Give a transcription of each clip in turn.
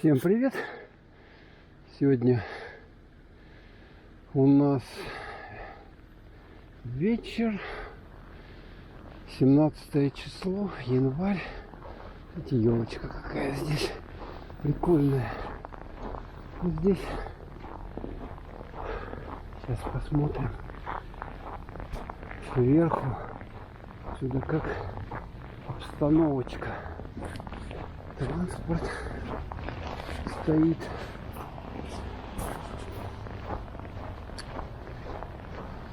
Всем привет! Сегодня у нас вечер, 17 число, январь. Смотрите, елочка какая здесь прикольная. Вот здесь сейчас посмотрим сверху. Сюда как обстановочка. Транспорт стоит.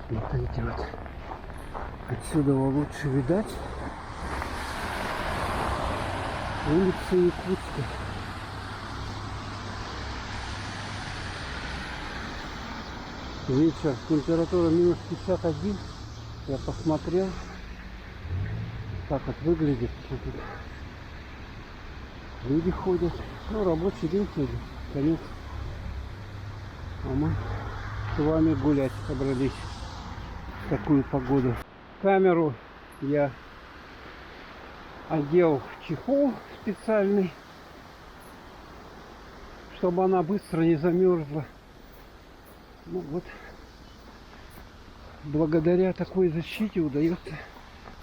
Смотрите, вот отсюда лучше видать улица Якутска. Вечер, температура минус 51. Я посмотрел, так вот выглядит. Люди ходят. Ну, рабочий день сегодня, конец. А мы с вами гулять собрались в такую погоду. Камеру я одел в чехол специальный, чтобы она быстро не замерзла. Ну вот, благодаря такой защите удается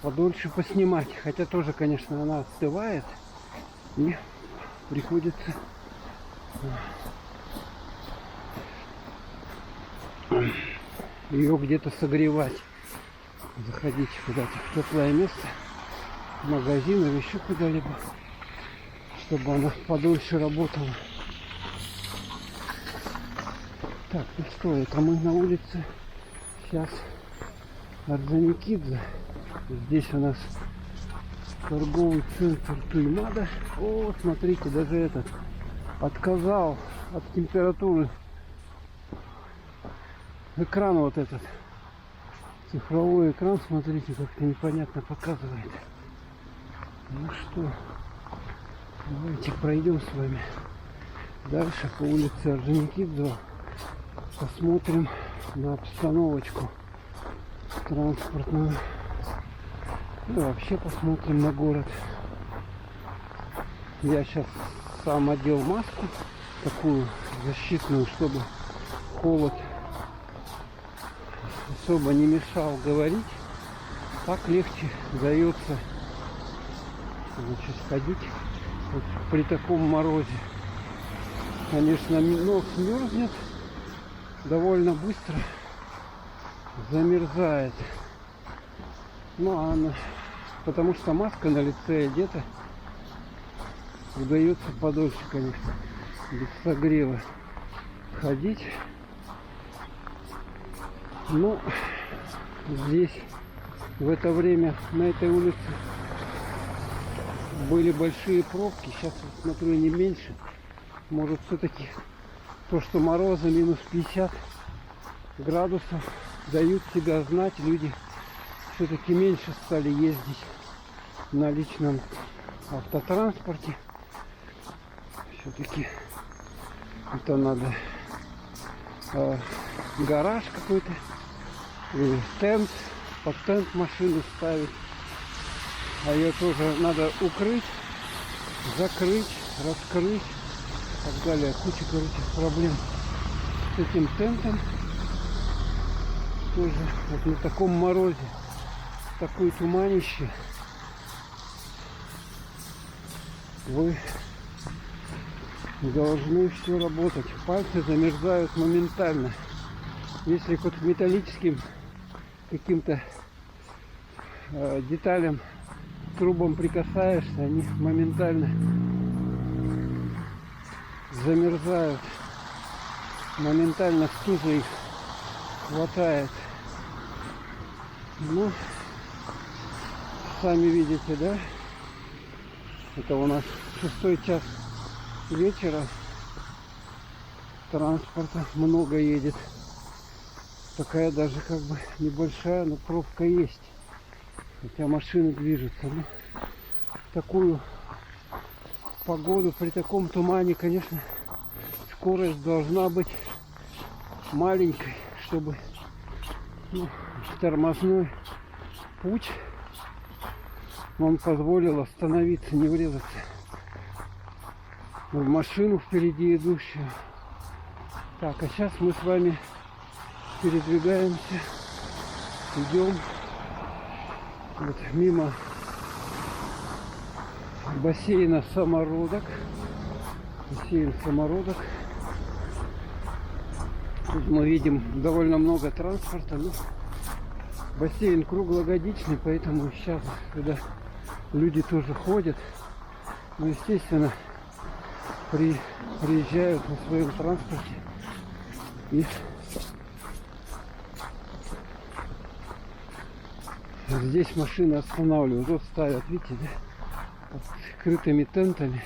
подольше поснимать. Хотя тоже, конечно, она остывает. И приходится ее где-то согревать. Заходить куда-то в теплое место, в магазин или еще куда-либо, чтобы она подольше работала. Так, ну что, это мы на улице сейчас Орджоникидзе. Здесь у нас торговый центр Туймада. О, смотрите, даже этот отказал от температуры. Экран вот этот, цифровой экран, смотрите, как-то непонятно показывает. Ну что, давайте пройдем с вами дальше по улице Орджоникидзе. Посмотрим на обстановочку транспортную. И вообще посмотрим на город. Я сейчас сам одел маску такую защитную, чтобы холод особо не мешал говорить. Так легче дается, значит, ходить вот при таком морозе. Конечно, нос мерзнет довольно быстро, замерзает. Ну, она, потому что маска на лице одета, удается подольше, конечно, без согрева ходить. Ну, здесь в это время на этой улице были большие пробки. Сейчас, смотрю, не меньше. Может, все-таки то, что морозы минус 50 градусов дают себя знать, люди все-таки меньше стали ездить на личном автотранспорте. Все-таки это надо гараж какой-то или стенд, под стенд машину ставить. А ее тоже надо укрыть, закрыть, раскрыть и так далее. Куча, короче, проблем с этим тентом. Тоже вот на таком морозе, такое туманище, вы должны все работать. Пальцы замерзают моментально. Если хоть металлическим каким-то деталям, трубам прикасаешься, они моментально замерзают. Моментально стужа их хватает. Ну, сами видите, да? Это у нас 6 час вечера. Транспорта много едет. Такая даже как бы небольшая, но пробка есть. Хотя машины движутся. Ну, в такую погоду, при таком тумане, конечно, скорость должна быть маленькой, чтобы, ну, тормозной путь он позволил остановиться, не врезаться. в машину впереди идущую. Так, а сейчас мы с вами передвигаемся, идем вот мимо бассейна Самородок. Бассейн Самородок. Тут мы видим довольно много транспорта. Но бассейн круглогодичный, поэтому сейчас сюда люди тоже ходят. Ну, естественно, приезжают на своем транспорте и здесь машины останавливают. Вот ставят, видите, да? Под скрытыми тентами.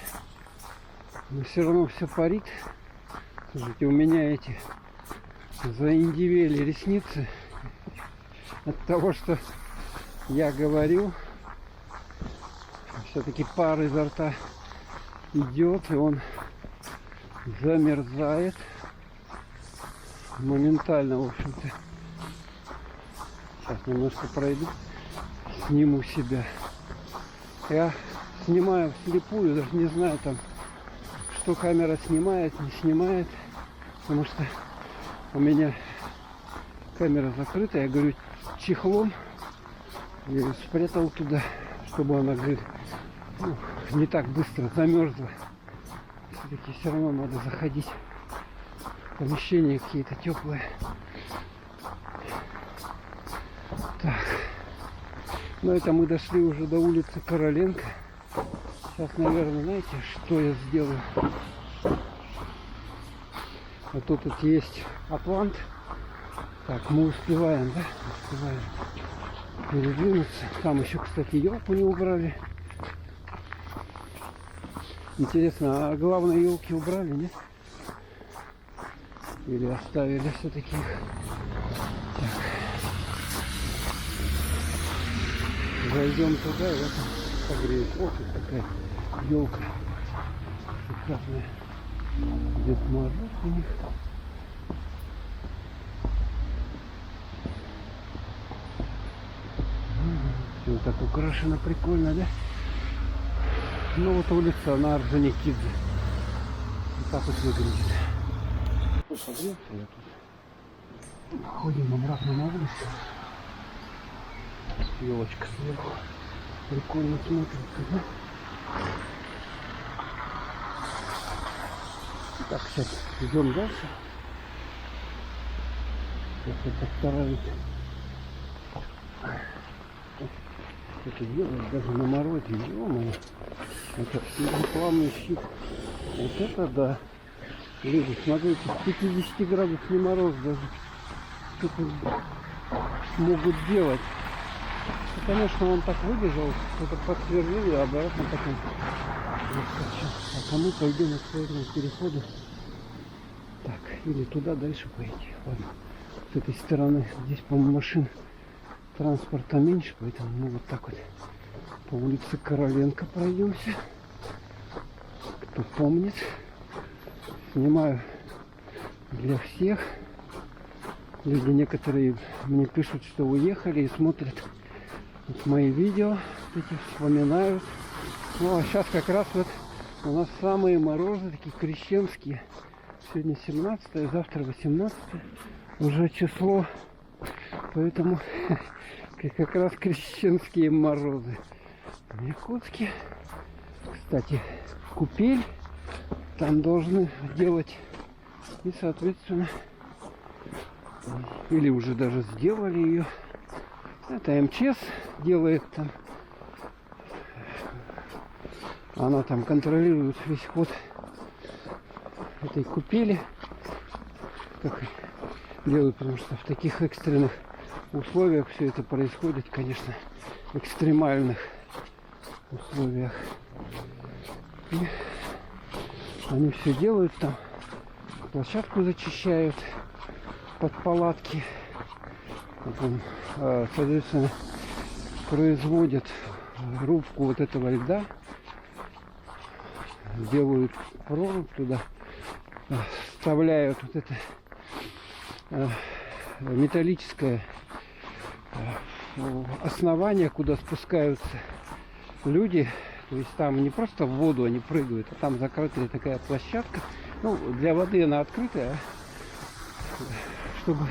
Но все равно все парит. Слушайте, у меня эти заиндивели ресницы от того, что я говорю. Все-таки пар изо рта идет, и он замерзает моментально, в общем-то. Сейчас немножко пройду, сниму себя. Я снимаю вслепую, даже не знаю там, что камера снимает, не снимает, потому что у меня камера закрыта. Я говорю, чехлом я ее спрятал туда, чтобы она, говорит, ну, не так быстро замерзла. Все-таки все равно надо заходить в помещения какие-то теплые. Так. Ну, это мы дошли уже до улицы Короленко. Сейчас, наверное, знаете, что я сделаю? А тут вот есть Атлант. Так, мы успеваем, да? Успеваем передвинуться. Там еще, кстати, елку не убрали. Интересно, а главные елки убрали, нет? Или оставили все-таки их? Так. Зайдем туда, и в этом погреет. Ох, какая елка шикарная. Дед Мороз у них. Все так украшено, прикольно, да? Ну вот улица на Орджоникидзе. Вот так вот выглядит. Погрелся я тут. Ходим обратно на улицу. Елочка сверху. Прикольно смотрится, да? Так, сейчас идем дальше. Сейчас я постараюсь это делать даже на морозе. Ё-моё. Это рекламный щит. Вот это да. Люди, смотрите, 50 градусный мороз даже что-то могут делать. И, конечно, он так выбежал, что-то подсверлил, и обратно потом выскочил. А мы пойдем к своему переходу. Так, или туда дальше пойти. Ладно, с этой стороны здесь, по-моему, машин транспорта меньше, поэтому мы вот так вот по улице Короленко пройдемся. Кто помнит, снимаю для всех. Люди некоторые мне пишут, что уехали и смотрят вот мои видео, эти вспоминают. Ну а сейчас как раз вот у нас самые морозы, такие крещенские. Сегодня 17, завтра 18 уже число. Поэтому как раз крещенские морозы в Якутске. Кстати, купель там должны делать. И, соответственно, или уже даже сделали ее. Это МЧС делает там. Она там контролирует весь ход этой купели. Как делают, потому что в таких экстренных условиях все это происходит, конечно, в экстремальных условиях. И они все делают там, площадку зачищают под палатки, потом, соответственно, производят рубку вот этого льда, делают прорубь туда, вставляют вот это металлическое основание, куда спускаются люди, То есть там не просто в воду они прыгают, а там закрытая такая площадка. Ну, для воды она открытая, чтобы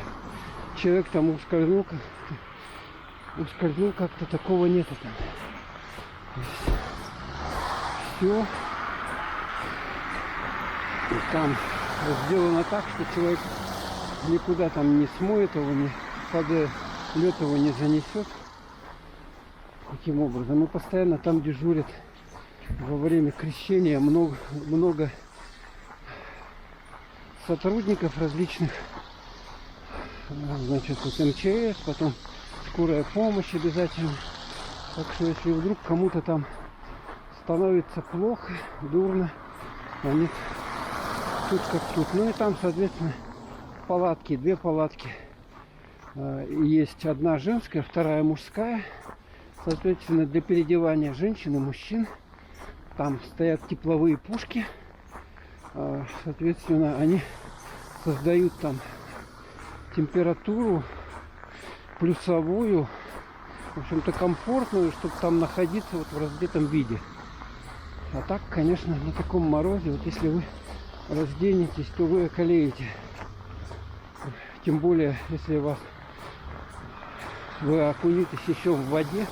человек там ускользнул как-то, такого нету там. Все. И там сделано так, что человек никуда там не смоет его, не падая, лед его не занесет. Таким образом. И постоянно там дежурят во время крещения много сотрудников различных. Значит, вот МЧС, потом скорая помощь обязательно. Так что если вдруг кому-то там становится плохо, дурно, они тут как тут. Ну и там, соответственно, палатки, две палатки. Есть одна женская, вторая мужская. Соответственно, для переодевания женщин и мужчин. Там стоят тепловые пушки. Соответственно, они создают там температуру плюсовую, в общем-то комфортную, чтобы там находиться вот в раздетом виде. А так, конечно, на таком морозе, вот если вы разденетесь, то вы околеете. Тем более, если вы окунетесь еще в воде,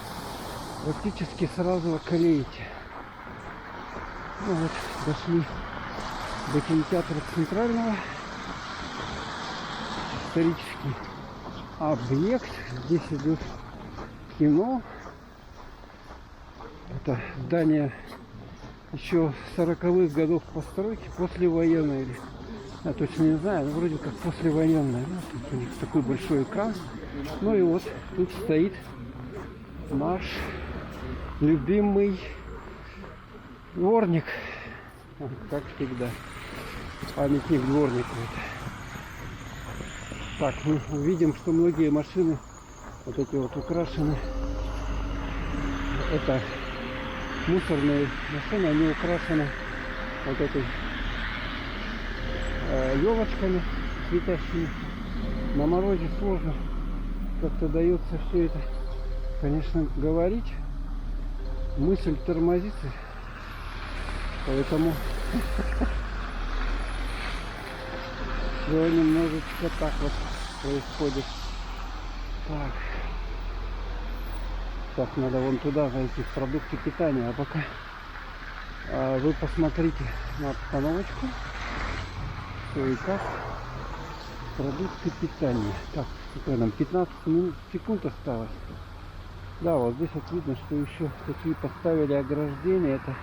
практически сразу околеете. Ну вот, дошли до кинотеатра Центрального. Исторический объект. Здесь идет кино. Это здание еще 40-х годов постройки, послевоенное. Я точно не знаю, но вроде как послевоенное. Ну, тут у них такой большой экран. Ну и вот тут стоит наш любимый дворник. Как всегда. Памятник дворнику. Так, мы видим, что многие машины вот эти вот украшены. Это мусорные машины, они украшены вот этой елочками светящими. На морозе сложно как-то дается все это, конечно, говорить. Мысль тормозится, поэтому все немножечко так вот происходит. Так. Сейчас надо вон туда зайти, в продукты питания. А пока вы посмотрите на обстановочку. Что и как. Продукты питания. Так, сколько нам? 15 секунд осталось. Да, вот здесь вот видно, что еще такие поставили ограждения. Это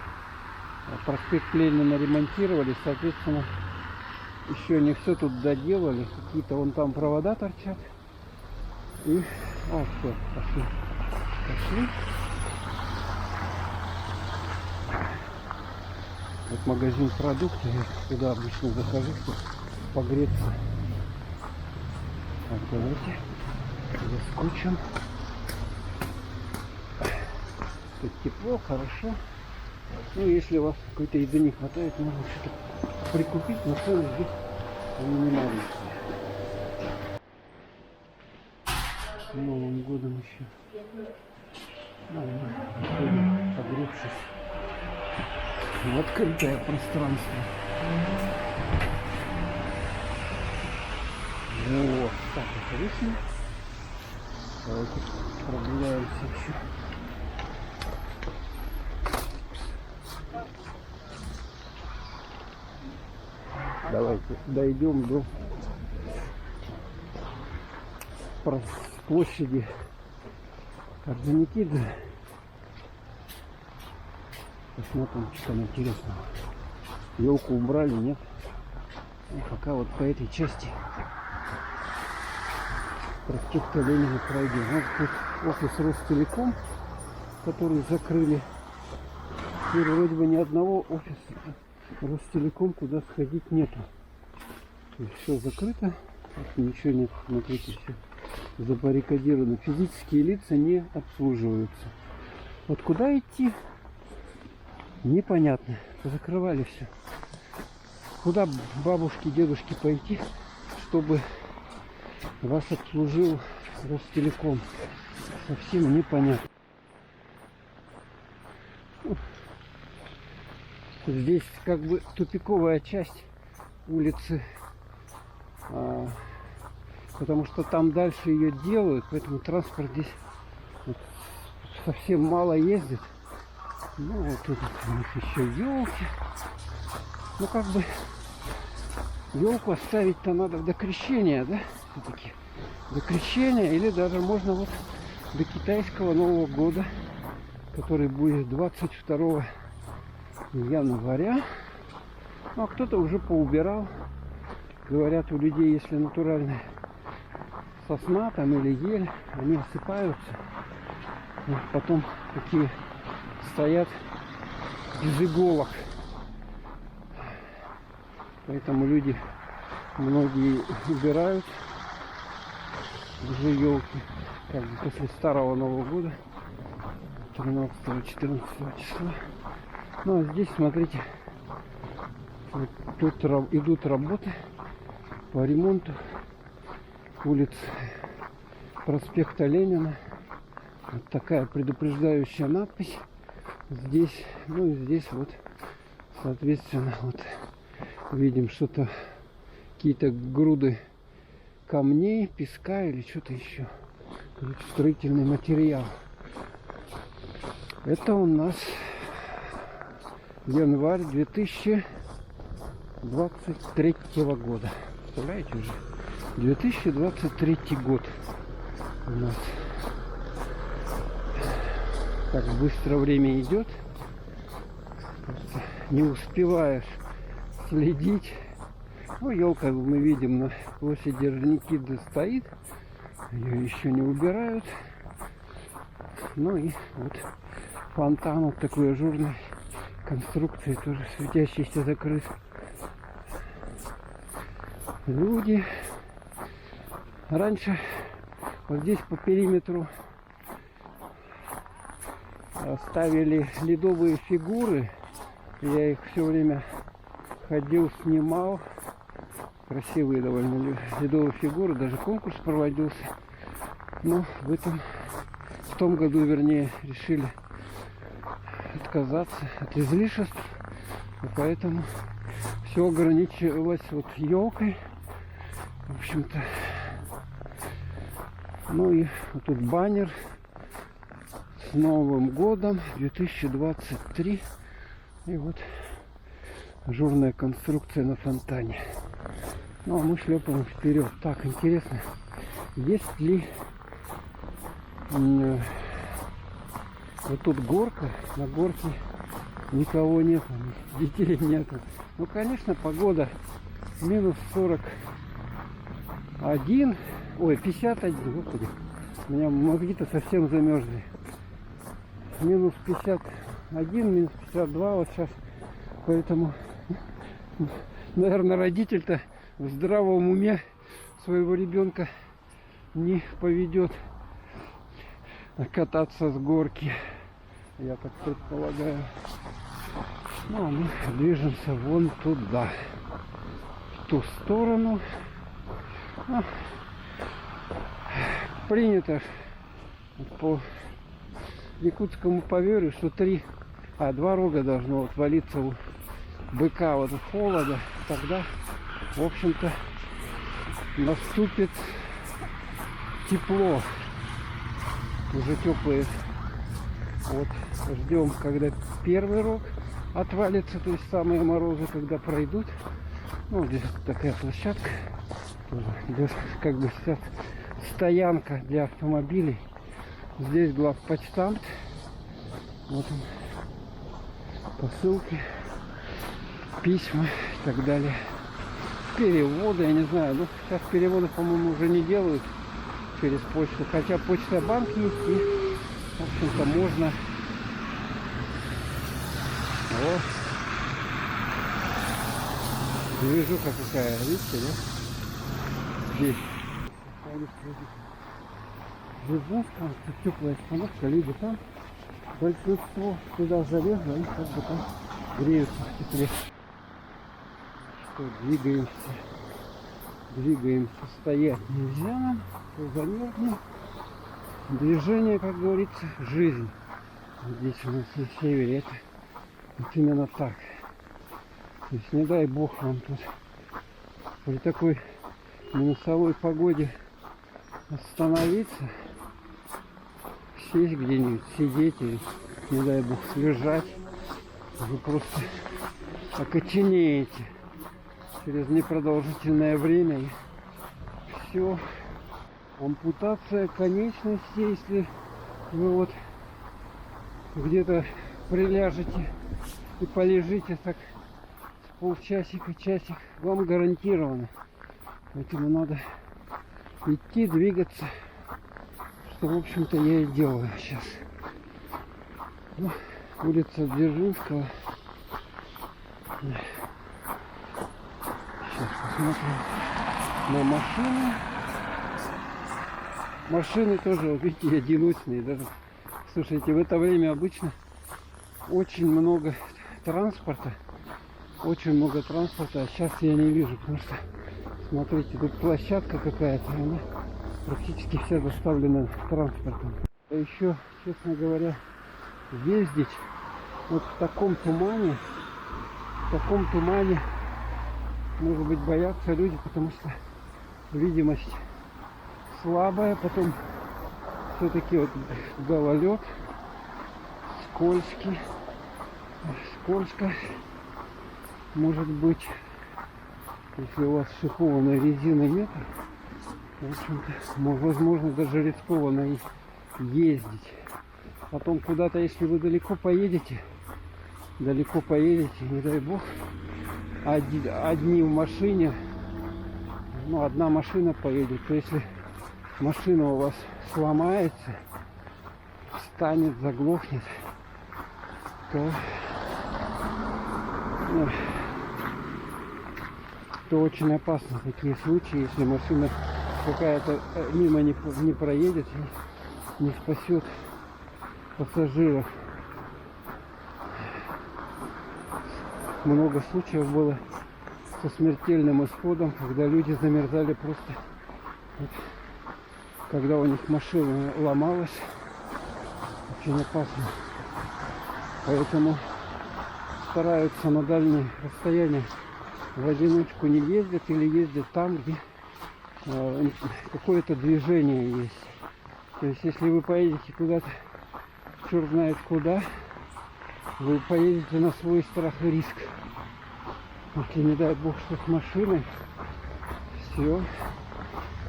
проспект Ленина ремонтировали. Соответственно, еще не все тут доделали. Какие-то вон там провода торчат. И... все, пошли. Пошли. Вот магазин продуктов. Я сюда обычно захожу, чтобы погреться. Так, давайте заскочим. Тут тепло, хорошо. Ну, если у вас какой-то еды не хватает, можно что-то прикупить, но цены здесь минимальные. С Новым годом еще. Погревшись в открытое пространство. Вот, так, интересно. Давайте прогуляемся еще. Давайте дойдем до площади Орджоникидзе. Посмотрим, что там интересного. Елку убрали, нет? И пока вот по этой части проспекта Ленина пройдем. Вот тут офис Ростелеком, который закрыли. И вроде бы ни одного офиса Ростелеком туда сходить нету. То есть все закрыто. Ничего нет. Смотрите, все забаррикадировано. Физические лица не обслуживаются. Вот куда идти? Непонятно. Закрывали все. Куда бабушке, дедушке пойти, чтобы вас обслужил Ростелеком? Совсем непонятно. Здесь как бы тупиковая часть улицы, потому что там дальше ее делают, поэтому транспорт здесь вот совсем мало ездит. Ну вот тут у них еще елки. Ну как бы елку оставить-то надо до крещения, да? Все-таки до крещения, или даже можно вот до китайского Нового года, который будет 22 января. Ну а кто-то уже поубирал. Говорят, у людей, если натуральная сосна там или ель, они осыпаются. И потом такие стоят без иголок. Поэтому люди многие убирают уже елки как бы после старого Нового года, 13-14 числа. Ну а здесь, смотрите, вот тут идут работы по ремонту улиц проспекта Ленина. Вот такая предупреждающая надпись здесь. Ну и здесь вот, соответственно, вот видим что-то, какие-то груды камней, песка или что-то еще. Короче, строительный материал. Это у нас январь 2023 года. Представляете уже? 2023 год у нас. Так быстро время идет. Просто не успеваешь следить. Ну, елка мы видим на площади Орджоникидзе стоит. Ее еще не убирают. Ну и вот фонтан вот такой ажурной конструкции, тоже светящийся, закрыт. Люди раньше вот здесь по периметру ставили ледовые фигуры. Я их все время ходил, снимал. Красивые довольно ледовые фигуры. Даже конкурс проводился. Но в том году, вернее, решили отказаться от излишеств. И поэтому все ограничивалось вот елкой. В общем-то. Ну и вот тут баннер с Новым годом 2023. И вот ажурная конструкция на фонтане. Ну а мы шлепаем вперед. Так, интересно, есть ли вот тут горка, на горке никого нет, детей нету. Ну, конечно, погода минус 41, ой, 51, господи, у меня мозги-то совсем замерзли. Минус 51, минус 52 вот сейчас, поэтому, наверное, родитель-то в здравом уме своего ребенка не поведет кататься с горки, я так предполагаю. Ну а мы движемся вон туда, в ту сторону. Принято по якутскому поверью, что два рога должно вот валиться у быка вот от холода, тогда, в общем-то, наступит тепло, уже теплые. Вот ждем, когда первый рог отвалится, то есть самые морозы, когда пройдут. Ну, здесь такая площадка, здесь как бы сейчас стоянка для автомобилей. Здесь главпочтамт. Вот он, посылки, письма и так далее. Переводы, я не знаю, ну сейчас переводы, по-моему, уже не делают через почту, хотя почта банк есть, и, в общем-то, можно. О, движуха какая, видите, да? Здесь Жижинском, теплая остановка, люди там, большинство туда залезло, и как бы там греются в тепле. Что, двигаемся, стоять нельзя нам, замерзнем. Движение, как говорится, жизнь. Здесь у нас на севере это вот именно так. То есть не дай бог вам тут при такой минусовой погоде остановиться, сесть где-нибудь, сидеть или, не дай бог, лежать. Вы просто окоченеете через непродолжительное время. И все. Ампутация конечности, если вы вот где-то приляжете и полежите так с полчасика, часик, вам гарантировано. Поэтому надо идти, двигаться, что, в общем-то, я и делаю сейчас. Ну, улица Дзержинского. Сейчас посмотрим на машины. Машины тоже, вот видите, одиночные. Даже, слушайте, в это время обычно очень много транспорта. Очень много транспорта, а сейчас я не вижу, потому что, смотрите, тут площадка какая-то, она практически вся заставлена транспортом. А еще, честно говоря, ездить вот в таком тумане, может быть, боятся люди, потому что видимость слабая, потом все-таки вот гололед, скользко, может быть, если у вас шипованной резины нет, в общем-то, возможно, даже рискованно ездить. Потом куда-то, если вы далеко поедете, не дай бог, одни в машине, ну, одна машина поедет, то если машина у вас сломается, встанет, заглохнет, то очень опасно такие случаи, если машина какая-то мимо не проедет и не спасет пассажиров. Много случаев было со смертельным исходом, когда люди замерзали просто, вот, когда у них машина ломалась. Очень опасно. Поэтому стараются на дальние расстояния в одиночку не ездят или ездят там, где какое-то движение есть. То есть если вы поедете куда-то, черт знает куда, вы поедете на свой страх и риск. Если не дай бог, что с машиной, все.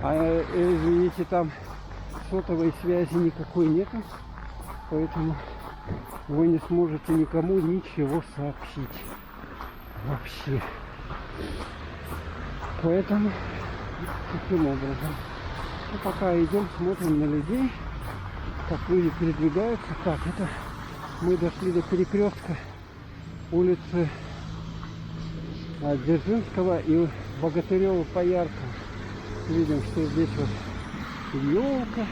А извините, там сотовой связи никакой нету, поэтому вы не сможете никому ничего сообщить вообще. Поэтому таким образом. И пока идем, смотрим на людей, как люди передвигаются. Так, это мы дошли до перекрестка улицы Дзержинского и Богатырева Пояркова. Видим, что здесь вот елка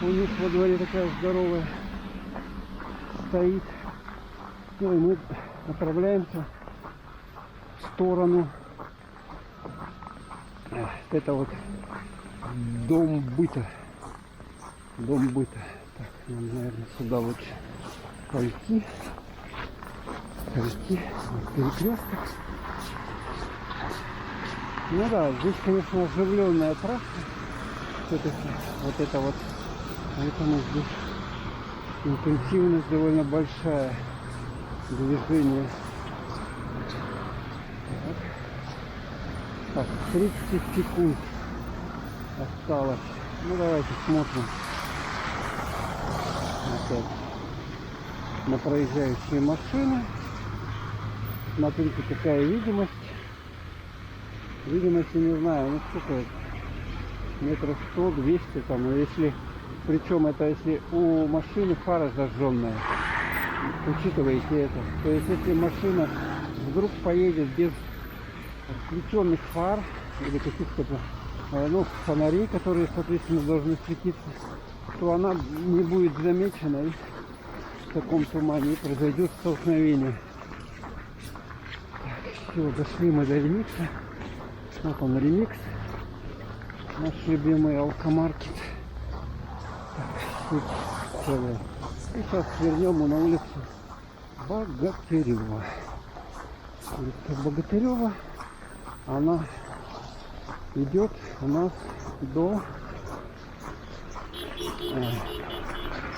у них во дворе такая здоровая стоит. Ну и мы направляемся в сторону. Это вот дом быта. Так, нам, наверное, сюда лучше пойти. Вот перекресток. Ну да, здесь, конечно, оживленная трасса. Все-таки вот это вот. Поэтому здесь интенсивность довольно большая. Движение. Так, 30 секунд осталось. Ну давайте смотрим опять на проезжающие машины. Смотрите, какая видимость. Видимость, я не знаю, ну сколько это? Метров 100-200 там. Но если, причем это если у машины фара зажженная. Учитывайте это. То есть если машина вдруг поедет без включенных фар или каких-то фонарей, которые, соответственно, должны светиться, то она не будет замечена, и в таком тумане произойдет столкновение. Так, все, дошли мы до ремикса. Вот он, ремикс. Наш любимый алкомаркет. Так, целое. И сейчас свернем мы на улицу Богатырева. улица Богатырева. Она идет у нас до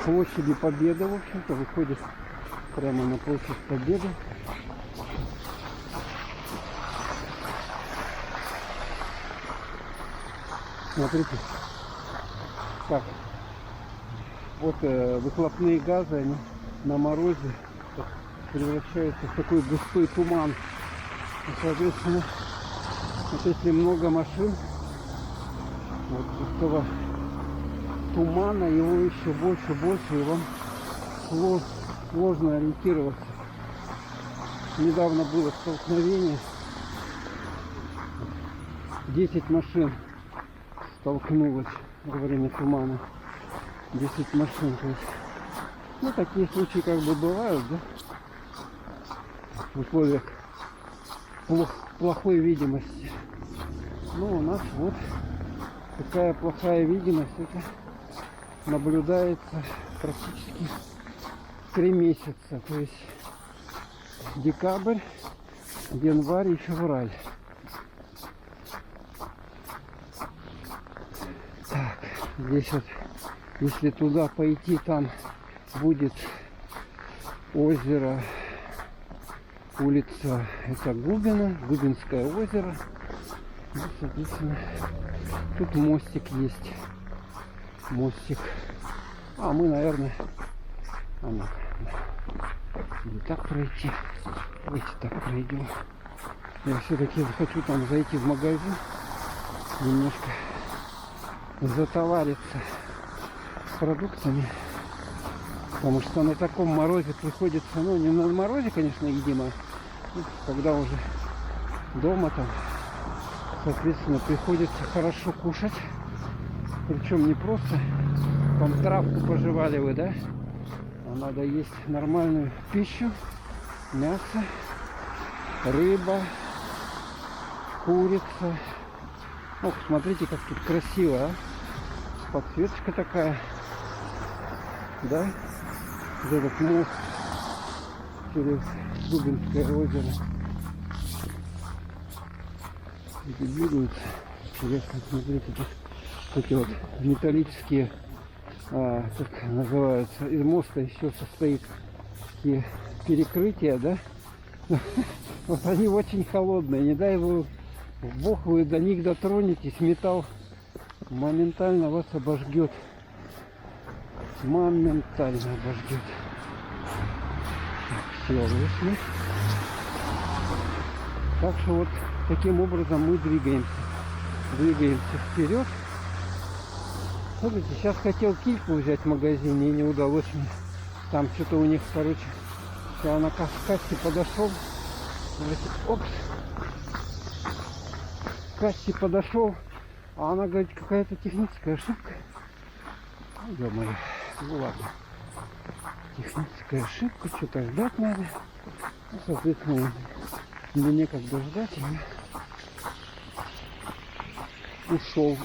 площади Победы, в общем-то, выходит прямо на площадь Победы. Смотрите, как вот выхлопные газы, они на морозе превращаются в такой густой туман. И, соответственно, вот если много машин, вот этого тумана, его еще больше, и вам сложно ориентироваться. Недавно было столкновение, 10 машин столкнулось во время тумана. 10 машин, то есть, ну, такие случаи как бы бывают, да, в условиях плохой видимости. Ну, у нас вот такая плохая видимость, это наблюдается практически 3 месяца, то есть декабрь, январь и февраль. Так, здесь вот, если туда пойти, там будет озеро, улица, это Губина, Губинское озеро. И, соответственно, тут мостик есть. Мостик. А мы, наверное, не так пройти. Давайте так пройдем. Я все-таки хочу там зайти в магазин, немножко затовариться с продуктами. Потому что на таком морозе приходится, ну, не на морозе, конечно, едимо, когда уже дома там, соответственно, приходится хорошо кушать. Причем не просто там травку пожевали вы, да? А надо есть нормальную пищу, мясо, рыба, курица. Ох, смотрите, как тут красиво, а? Подсветочка такая, да? Вот этот мост через Губинское озеро. Эти двигаются. Интересно, смотрите, тут такие вот металлические, как называются, из моста еще состоит такие перекрытия, да? Вот они очень холодные, не дай бог вы до них дотронетесь, металл моментально вас обожгет. Моментально обожгет. Так, все, вышли. Так что вот таким образом мы двигаемся. Двигаемся вперед. Смотрите, сейчас хотел кильку взять в магазине и не удалось мне. Там что-то у них, короче, я на кассе подошел. Опс. К кассе подошел, а она говорит, какая-то техническая ошибка. Ё-моё. Ну ладно. Техническая ошибка, что-то ждать надо. Ну, соответственно, мне некогда ждать, и я ушел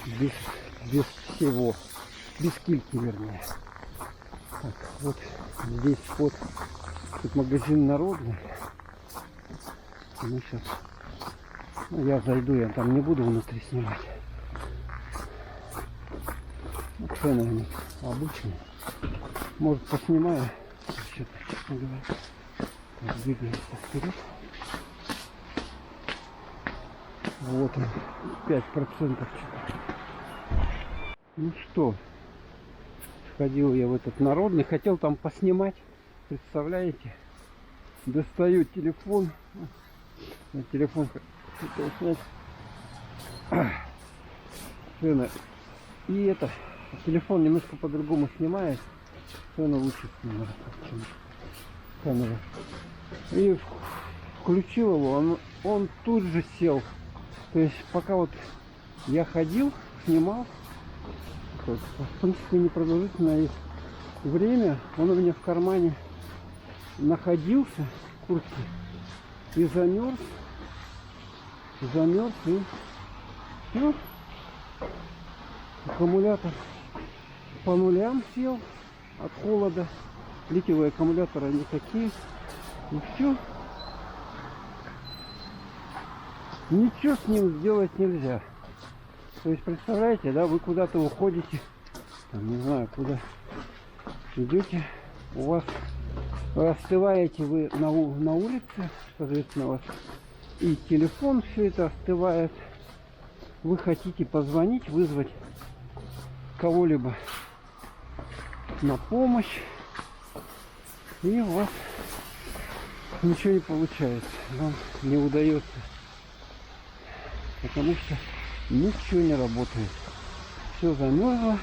без всего. Без кильки, вернее. Так, вот здесь вход. Тут магазин народный. Ну, сейчас. Ну, я зайду, я там не буду внутри снимать. Ну, цены они обычные. Может, поснимаю. Что-то, честно говоря. Так, двигаемся вперед. Вот он, 5% что-то. Ну что, сходил я в этот народный, хотел там поснимать. Представляете? Достаю телефон. На телефон хотел снять. Цены. И это, телефон немножко по-другому снимает. Цены лучше снимает, чем камера. И включил его, он тут же сел. То есть пока вот я ходил, снимал, в принципе непродолжительное время, он у меня в кармане находился в куртке и замерз и ну, аккумулятор по нулям сел от холода, литиевые аккумуляторы они такие, и все. ничего с ним сделать нельзя. То есть, представляете, да, вы куда-то уходите, там, не знаю, куда идете, у вас остываете вы на улице, соответственно, у вас и телефон все это остывает. Вы хотите позвонить, вызвать кого-либо на помощь, и у вас ничего не получается, вам не удается, потому что ничего не работает. Все замерзло,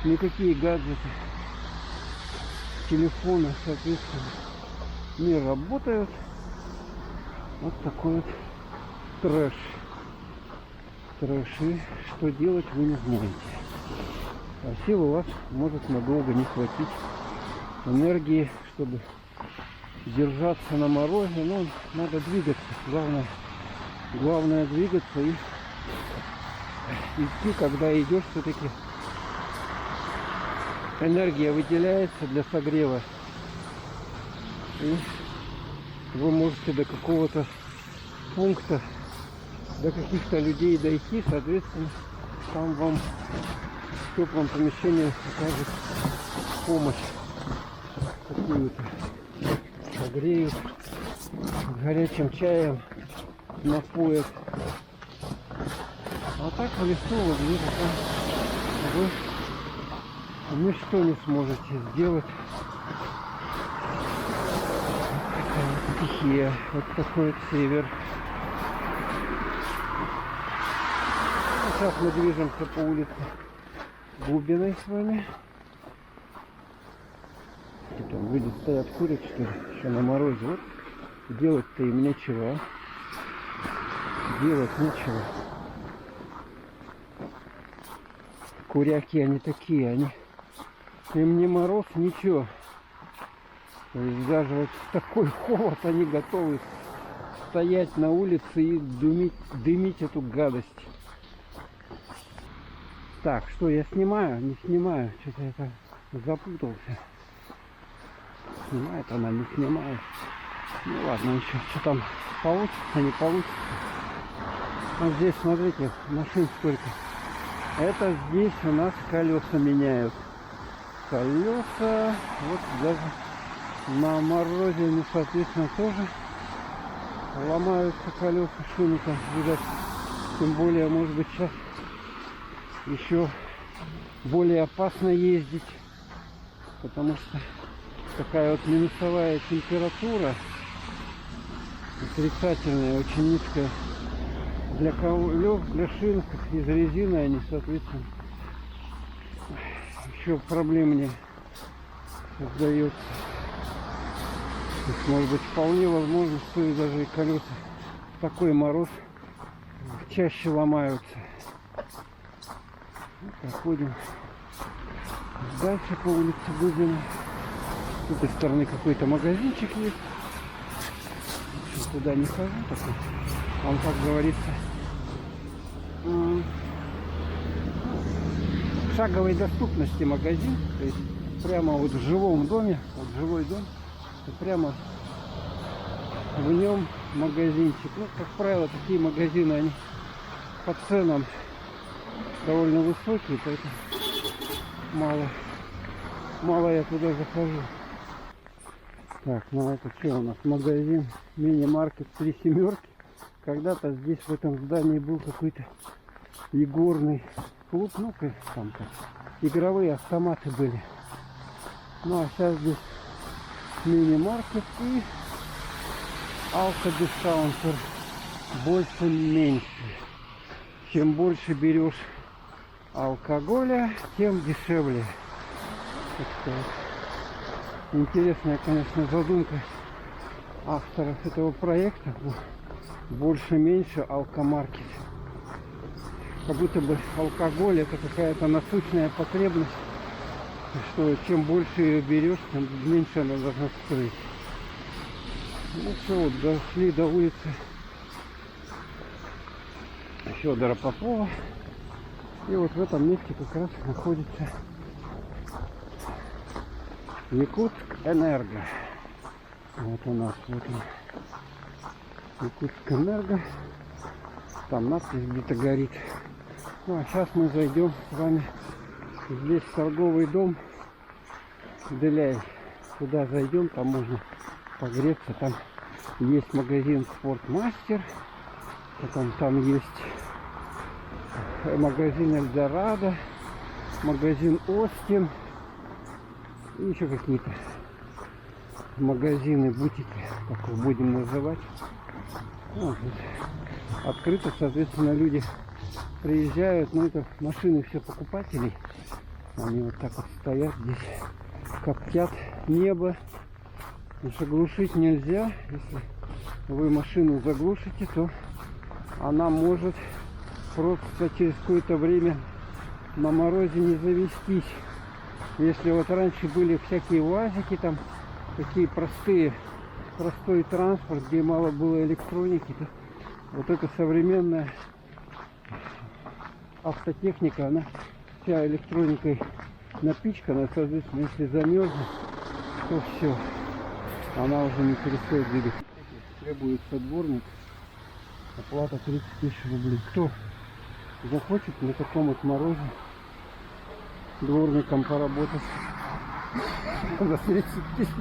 никакие гаджеты, телефоны, соответственно, не работают. Вот такой вот трэш. Трэш. И что делать, вы не знаете. А сил у вас может надолго не хватить энергии, чтобы держаться на морозе. Но надо двигаться. Главное двигаться и идти, когда идешь, все-таки энергия выделяется для согрева. И вы можете до какого-то пункта, до каких-то людей дойти, соответственно, там вам в теплом помещении окажет помощь какую-то, согреют, горячим чаем напоят. А так в лесу вот где-то там вы ничто не сможете сделать. Стихия, вот такой вот север. Сейчас мы движемся по улице Губиной с вами. И там люди стоят, курят, что ли, еще на морозе. Вот делать-то им нечего. Делать нечего. Куряки они такие, им не мороз, ничего. То есть даже вот в такой холод они готовы стоять на улице и дымить эту гадость. Так, что я снимаю? Не снимаю. Что-то я так запутался. Снимает она, не снимает. Ну ладно, еще что там получится, не получится. Вот здесь, смотрите, машин сколько. Это здесь у нас колеса меняют. Колеса, вот даже на морозе, ну, соответственно, тоже ломаются колеса, шины-то, видать, тем более, может быть, сейчас еще более опасно ездить, потому что такая вот минусовая температура, отрицательная, очень низкая для колес, для шин, из резины они, соответственно, еще проблемнее создается. То есть, может быть, вполне возможно, что и даже и колеса в такой мороз чаще ломаются. Вот проходим дальше по улице Губина. С этой стороны какой-то магазинчик есть. В общем, туда не хожу такой. Он, как говорится, в шаговой доступности магазин. То есть прямо вот в жилом доме, вот жилой дом. И прямо в нем магазинчик. Ну, как правило, такие магазины, они по ценам довольно высокие, поэтому мало я туда захожу. Так, ну это что у нас? Магазин, мини-маркет 3 семерки. Когда-то здесь в этом здании был какой-то игорный клуб, ну там как игровые автоматы были. Ну а сейчас здесь мини-маркет и алкодискаунтер. Больше-меньше. Чем больше берешь алкоголя, тем дешевле. Так сказать. Интересная, конечно, задумка авторов этого проекта. Больше-меньше алкомаркет. Как будто бы алкоголь — это какая-то насущная потребность, что чем больше ее берешь, тем меньше она должна стоить. Ну все, вот дошли до улицы Федора Попова. И вот в этом месте как раз находится Якутскэнерго. Вот у нас, вот он, Якутскэнерго. Там надпись где-то горит. Ну а сейчас мы зайдем с вами. Здесь торговый дом Деляй. Туда зайдем, там можно погреться. Там есть магазин Спортмастер. Потом там есть магазин Эльдорадо, магазин Остин и еще какие-то магазины, бутики, как их будем называть. Вот, открыто, соответственно, люди приезжают, но это машины все покупателей. Они вот так вот стоят здесь, коптят небо. Потому что глушить нельзя. Если вы машину заглушите, то она может просто через какое-то время на морозе не завестись. Если вот раньше были всякие УАЗики, там такие простой транспорт, где мало было электроники, то вот эта современная автотехника, она вся электроникой напичкана, соответственно, если замерзнет, то все, она уже не перестает двигаться. Требуется дворник, оплата 30 тысяч рублей. Кто захочет на таком вот морозе дворником поработать за 30 тысяч?